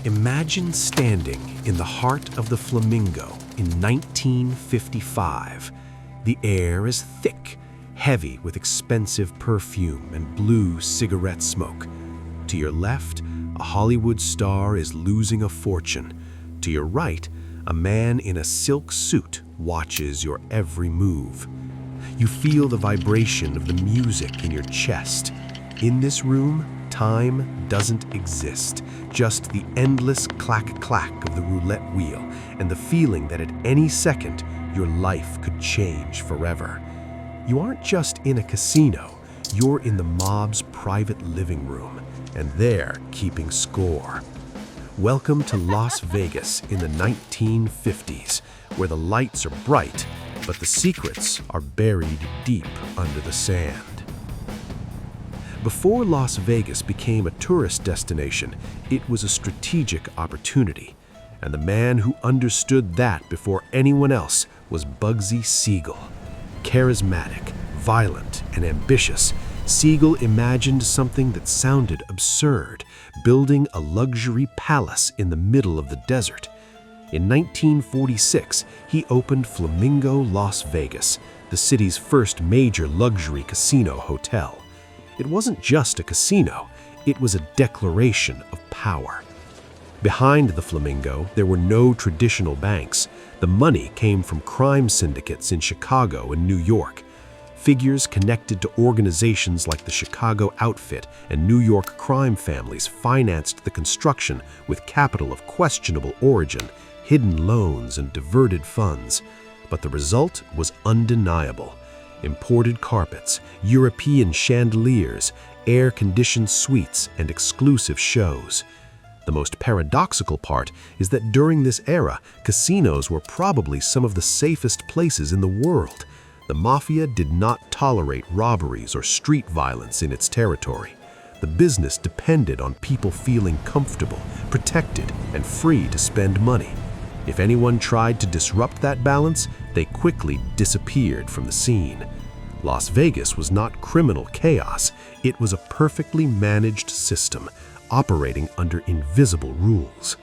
Imagine standing in the heart of the Flamingo in 1955. The air is thick, heavy with expensive perfume and blue cigarette smoke. To your left, a Hollywood star is losing a fortune. To your right, a man in a silk suit watches your every move. You feel the vibration of the music in your chest. In this room, time doesn't exist, just the endless clack-clack of the roulette wheel and the feeling that at any second, your life could change forever. You aren't just in a casino, you're in the mob's private living room, and they're keeping score. Welcome to Las Vegas in the 1950s, where the lights are bright, but the secrets are buried deep under the sand. Before Las Vegas became a tourist destination, it was a strategic opportunity. And the man who understood that before anyone else was Bugsy Siegel. Charismatic, violent, and ambitious, Siegel imagined something that sounded absurd, building a luxury palace in the middle of the desert. In 1946, he opened Flamingo Las Vegas, the city's first major luxury casino hotel. It wasn't just a casino, it was a declaration of power. Behind the Flamingo, there were no traditional banks. The money came from crime syndicates in Chicago and New York. Figures connected to organizations like the Chicago Outfit and New York crime families financed the construction with capital of questionable origin, hidden loans, and diverted funds. But the result was undeniable. Imported carpets, European chandeliers, air-conditioned suites, and exclusive shows. The most paradoxical part is that during this era, casinos were probably some of the safest places in the world. The Mafia did not tolerate robberies or street violence in its territory. The business depended on people feeling comfortable, protected, and free to spend money. If anyone tried to disrupt that balance, they quickly disappeared from the scene. Las Vegas was not criminal chaos, it was a perfectly managed system, operating under invisible rules.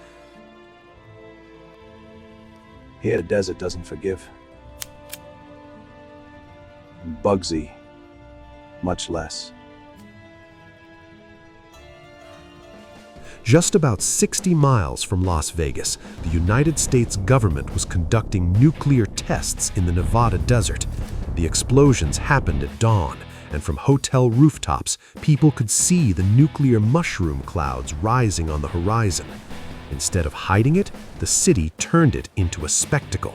Here, the desert doesn't forgive. And Bugsy, much less. Just about 60 miles from Las Vegas, the United States government was conducting nuclear tests in the Nevada desert. The explosions happened at dawn, and from hotel rooftops, people could see the nuclear mushroom clouds rising on the horizon. Instead of hiding it, the city turned it into a spectacle.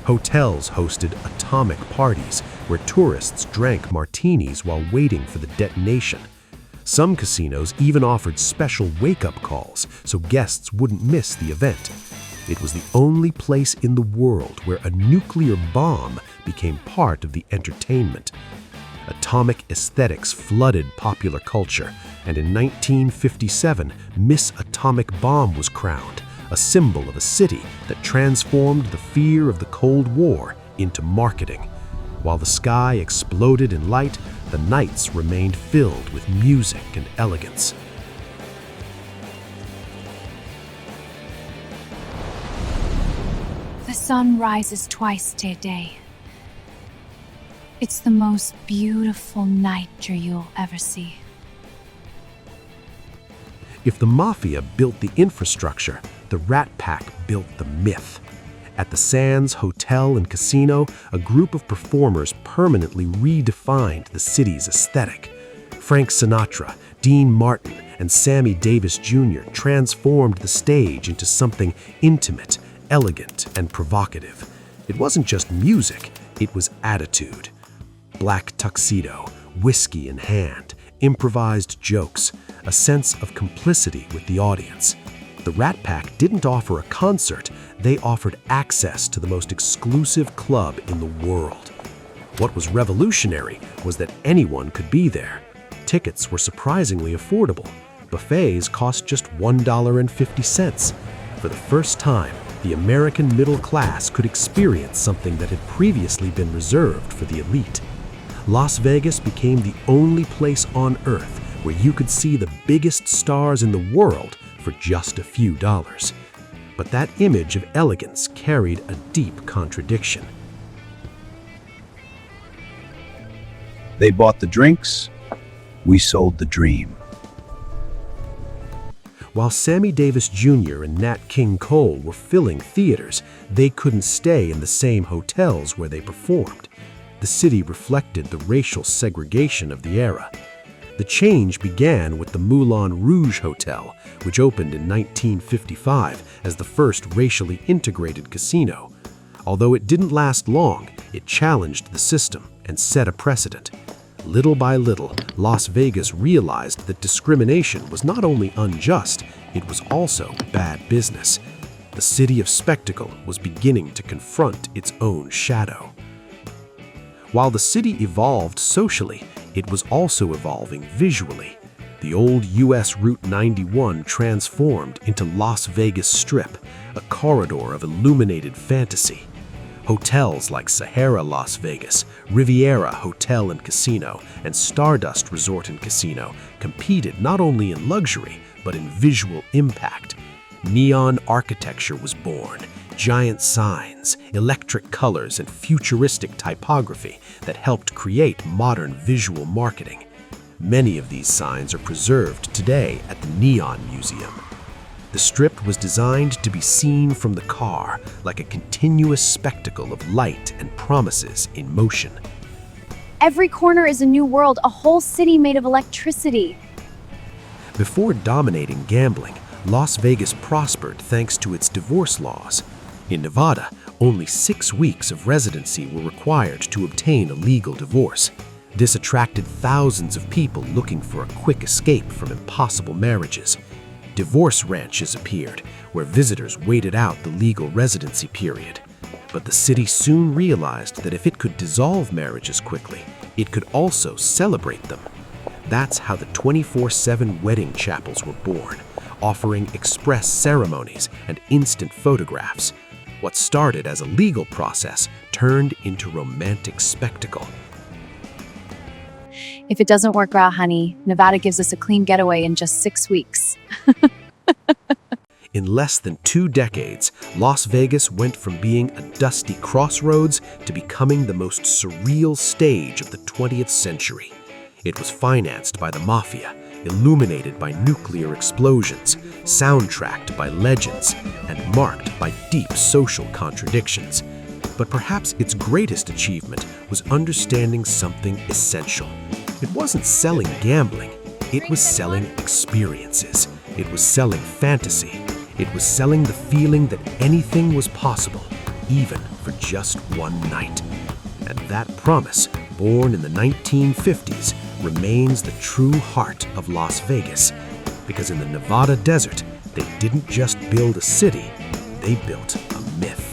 Hotels hosted atomic parties where tourists drank martinis while waiting for the detonation. Some casinos even offered special wake-up calls so guests wouldn't miss the event. It was the only place in the world where a nuclear bomb became part of the entertainment. Atomic aesthetics flooded popular culture, and in 1957, Miss Atomic Bomb was crowned, a symbol of a city that transformed the fear of the Cold War into marketing. While the sky exploded in light, the nights remained filled with music and elegance. The sun rises twice a day. It's the most beautiful night you'll ever see. If the Mafia built the infrastructure, the Rat Pack built the myth. At the Sands Hotel and Casino, a group of performers permanently redefined the city's aesthetic. Frank Sinatra, Dean Martin, and Sammy Davis Jr. transformed the stage into something intimate, elegant, and provocative. It wasn't just music, it was attitude. Black tuxedo, whiskey in hand, improvised jokes, a sense of complicity with the audience. The Rat Pack didn't offer a concert, they offered access to the most exclusive club in the world. What was revolutionary was that anyone could be there. Tickets were surprisingly affordable. Buffets cost just $1.50. For the first time, the American middle class could experience something that had previously been reserved for the elite. Las Vegas became the only place on Earth where you could see the biggest stars in the world for for just a few dollars. But that image of elegance carried a deep contradiction. They bought the drinks, we sold the dream. While Sammy Davis Jr. and Nat King Cole were filling theaters, they couldn't stay in the same hotels where they performed. The city reflected the racial segregation of the era. The change began with the Moulin Rouge Hotel, which opened in 1955 as the first racially integrated casino. Although it didn't last long, it challenged the system and set a precedent. Little by little, Las Vegas realized that discrimination was not only unjust, it was also bad business. The city of spectacle was beginning to confront its own shadow. While the city evolved socially, it was also evolving visually. The old US Route 91 transformed into Las Vegas Strip, a corridor of illuminated fantasy. Hotels like Sahara Las Vegas, Riviera Hotel and Casino, and Stardust Resort and Casino competed not only in luxury, but in visual impact. Neon architecture was born, giant signs, electric colors, and futuristic typography that helped create modern visual marketing. Many of these signs are preserved today at the Neon Museum. The Strip was designed to be seen from the car, like a continuous spectacle of light and promises in motion. Every corner is a new world, a whole city made of electricity. Before dominating gambling, Las Vegas prospered thanks to its divorce laws. In Nevada, only 6 weeks of residency were required to obtain a legal divorce. This attracted thousands of people looking for a quick escape from impossible marriages. Divorce ranches appeared, where visitors waited out the legal residency period. But the city soon realized that if it could dissolve marriages quickly, it could also celebrate them. That's how the 24/7 wedding chapels were born, offering express ceremonies and instant photographs. What started as a legal process turned into romantic spectacle. If it doesn't work out, honey, Nevada gives us a clean getaway in just 6 weeks. In less than 2 decades, Las Vegas went from being a dusty crossroads to becoming the most surreal stage of the 20th century. It was financed by the Mafia, illuminated by nuclear explosions, soundtracked by legends, and marked by deep social contradictions. But perhaps its greatest achievement was understanding something essential. It wasn't selling gambling, it was selling experiences. It was selling fantasy. It was selling the feeling that anything was possible, even for just one night. And that promise, born in the 1950s, remains the true heart of Las Vegas. Because in the Nevada desert, they didn't just build a city, they built a myth.